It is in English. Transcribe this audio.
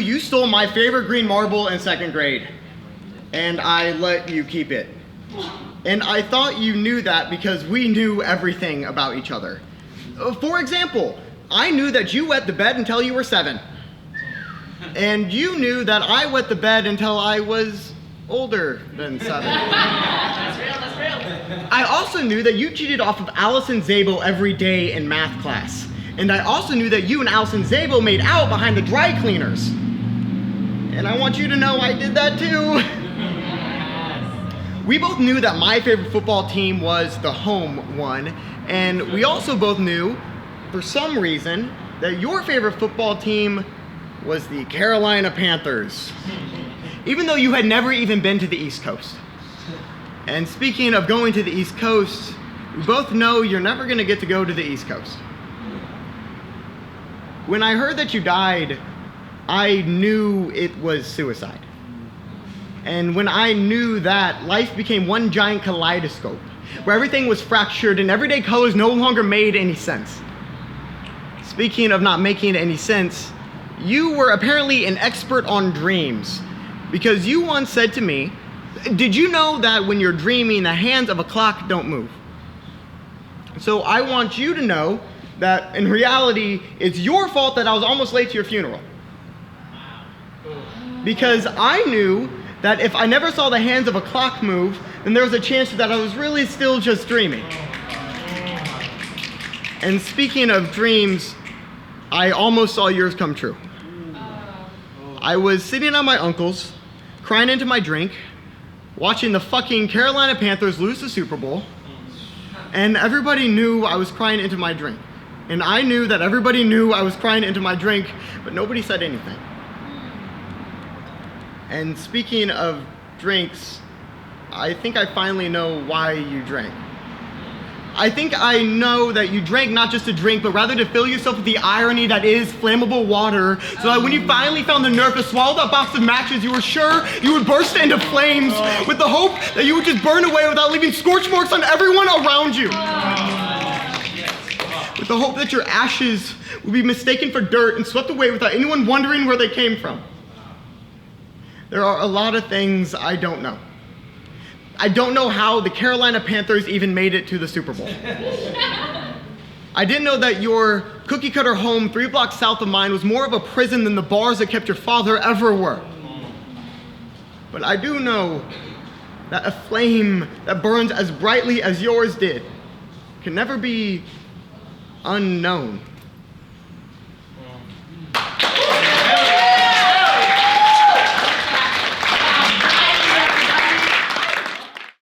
you stole my favorite green marble in 2nd grade, and I let you keep it. And I thought you knew that because we knew everything about each other. For example, I knew that you wet the bed until you were 7. And you knew that I wet the bed until I was older than 7. That's real. I also knew that you cheated off of Allison Zabel every day in math class. And I also knew that you and Allison Zabel made out behind the dry cleaners. And I want you to know I did that too. We both knew that my favorite football team was the home one, and we also both knew, for some reason, that your favorite football team was the Carolina Panthers, even though you had never even been to the East Coast. And speaking of going to the East Coast, we both know you're never gonna get to go to the East Coast. When I heard that you died, I knew it was suicide. And when I knew that, life became one giant kaleidoscope, where everything was fractured and everyday colors no longer made any sense. Speaking of not making any sense, you were apparently an expert on dreams, because you once said to me, did you know that when you're dreaming, the hands of a clock don't move? So I want you to know that in reality, it's your fault that I was almost late to your funeral. Because I knew that if I never saw the hands of a clock move, then there was a chance that I was really still just dreaming. And speaking of dreams, I almost saw yours come true. I was sitting at my uncle's, crying into my drink, watching the fucking Carolina Panthers lose the Super Bowl, and everybody knew I was crying into my drink. And I knew that everybody knew I was crying into my drink, but nobody said anything. And speaking of drinks, I think I finally know why you drank. I think I know that you drank not just to drink, but rather to fill yourself with the irony that is flammable water, so that when you finally found the nerve to swallow that box of matches, you were sure you would burst into flames with the hope that you would just burn away without leaving scorch marks on everyone around you. With the hope that your ashes would be mistaken for dirt and swept away without anyone wondering where they came from. There are a lot of things I don't know. I don't know how the Carolina Panthers even made it to the Super Bowl. I didn't know that your cookie cutter home 3 blocks south of mine was more of a prison than the bars that kept your father ever were. But I do know that a flame that burns as brightly as yours did can never be unknown.